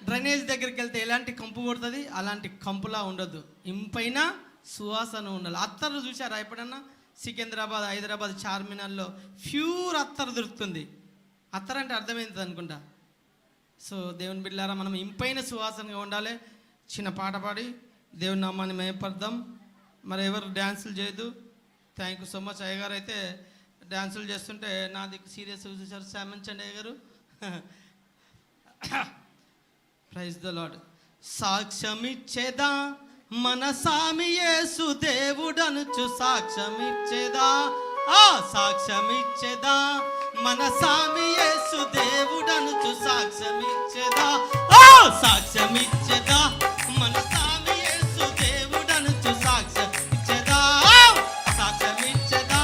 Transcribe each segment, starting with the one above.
Drainage దగ్గరికి వెళ్తే ఎలాంటి కంపు కొడుతుంది, అలాంటి కంపులా ఉండదు, ఇంపైన సువాసన ఉండాలి. అత్తరు చూసారా ఎప్పుడన్నా? సికింద్రాబాద్, హైదరాబాద్ చార్మినార్లో ప్యూర్ అత్తరు దొరుకుతుంది. అత్తరు అంటే అర్థమైంది అనుకుంటా. సో దేవుని బిడ్డలారా, మనం ఇంపైన సువాసనగా ఉండాలి. చిన్న పాట పాడి దేవుని నామాన్ని మేపడదాం. మరి ఎవరు డ్యాన్సులు చేయదు. Thank you so much. అయ్యగారు అయితే డ్యాన్సులు చేస్తుంటే నా దిక్కు సీరియస్ చూసారు. శ్యామించండి అయ్యగారు. Praise the lord. సాక్ష్యమిచ్చేదా మన సామి యేసు దేవుడనుచు, సాక్ష్యమిచ్చేదా, సాక్ష్యమిచ్చేదా మన సామి యేసు దేవుడనుచు, సాక్ష్యమిచ్చేదా, సాక్ష్యమిచ్చేదా మన సామి యేసు దేవుడనుచు, సాక్ష్యమిచ్చేదా, సాక్ష్యమిచ్చేదా.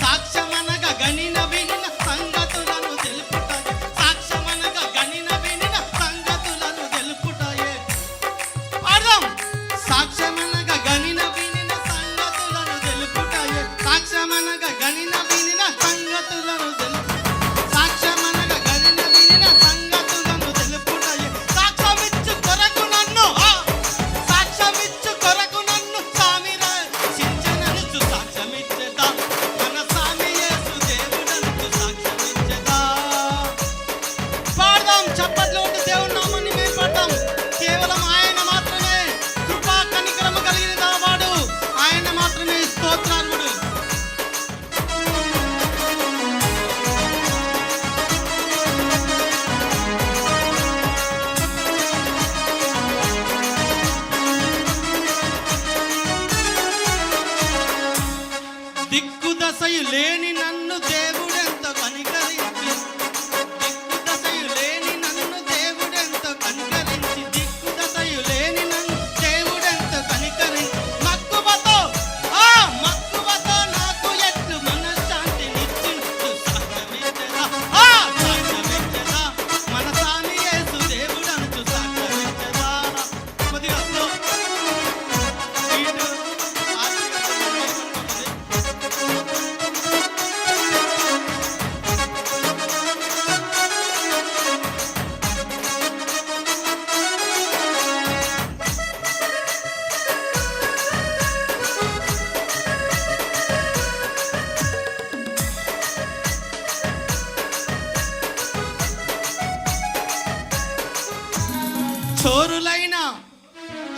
సాక్ష్యమనగా గనిన వినిన సంగతులను తెలుపుతాయి, సాక్ష్యమనగా గనిన వినిన సంగతులను తెలుపుతాయే. పాడదాం. సాక్ష్యమనగా గనిన వినిన సంగతులను తెలుపుతాయే, సాక్ష్యమనగా గనిన వినిన సంగతులను తెలుపుతాయి, సాక్ష్యమనగా గనిన వినిన సంగతులను తెలుపుతాయే. సాక్ష్యమిచ్చు కొరకు నన్ను, సాక్ష్యమిచ్చు కొరకు నన్ను సామి రక్షించెననుచు, సాక్ష్యమిచ్చేదా మన సామి యేసు దేవుడనుచు, సాక్ష్యమిచ్చేదా. పాడదాం. చప్పట్లు కొట్టి దేవుని నామాన్ని మేల్పడదాం. కేవలం ఆయన మాత్రమే కృపా కనికరము కలిగిన వాడు, ఆయన మాత్రమే స్తోత్రార్హుడు. దిక్కుదశయు లేని నన్ను దేవుడెంత కనికరించి, దిక్కుదశయు లేని నన్ను దేవుడెంత కనికరించి, దిక్కుదశయు లేని నన్ను దేవుడెంత కనికరించి, మక్కువతో మక్కువతో నాకు ఎట్లు మనశ్శాంతినిచ్చిండు, సాక్ష్యమిచ్చెదా, సాక్ష్యమిచ్చెదా మన సామి యేసు దేవుడనుచు, సాక్ష్యమిచ్చెదా. కొద్దిగా స్లో వీడు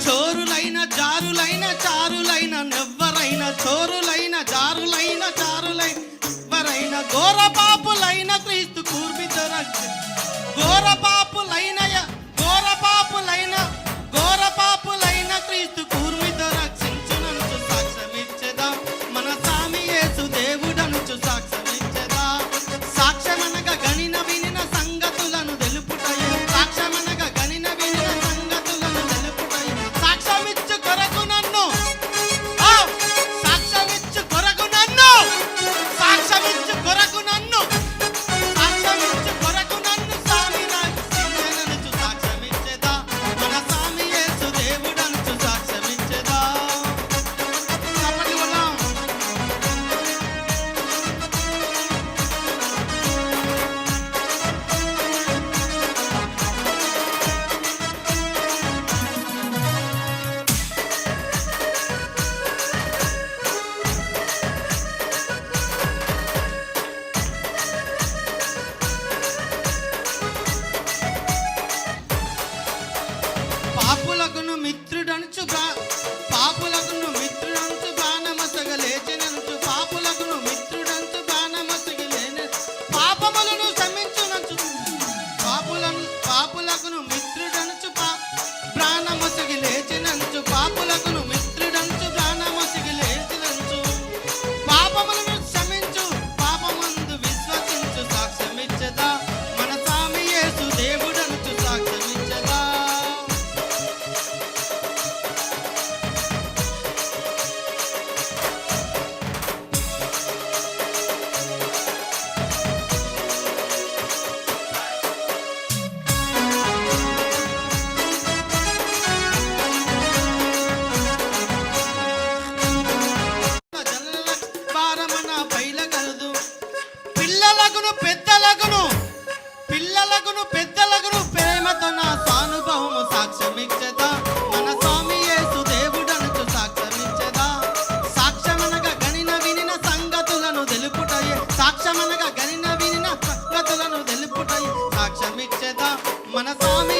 చోరులైన జారులైన చారులైన నెవ్వరైన, చోరులైన జారులైన చారులైన ఎవరైన, ఘోర పాపులైన క్రీస్తు కూర్మితో రక్ష, ఘోర పాపులైన క్రీస్తు కూర్మితో రక్షించుననుచు, సాక్ష్యమిచ్చేదా మన సామి యేసు దేవుడనుచు, సాక్ష్యమిచ్చేదా. సాక్ష్యమనగా గనిన వినిన సంగతులను తెలుపుతాయి, సాక్ష్యమనగా గనిన వినిన సంగతులను తెలుపుతాయి. సాక్ష్యమిచ్చు కొరకు నన్ను, సాక్ష్యమిచ్చు కొరకు నన్ను, సాక్ష్యమిచ్చు కొరకు నన్ను, సాక్ష్యమిచ్చు కొరకు నన్ను సామి రక్షించెననుచు, సాక్ష్యమిచ్చేదా మన సామి యేసు దేవుడనుచు, సాక్ష్యమిచ్చేదా. చప్పట్లు కొడదాం. పాపులకును మిత్రుడనుచు పాపులకును మిత్రుడనుచు ప్రాణమసగ లేచెననుచు, పాపులకును మిత్రుడనుచు ప్రాణమసగ లేని, పాపములను క్షమించుననుచు, పాపులకును మిత్రుడనుచు ప్రాణమసగ లేచెననుచు, పాపులకును మిత్రుడనుచు ప్రాణమసగ లేచెననుచు, పాపములను క్షమించు, పాపమందు విశ్వసించు, సాక్ష్యమిచ్చేదా మన సామి యేసు దేవుడనుచు, సాక్ష్యమిచ్చేదా. మన స్వామి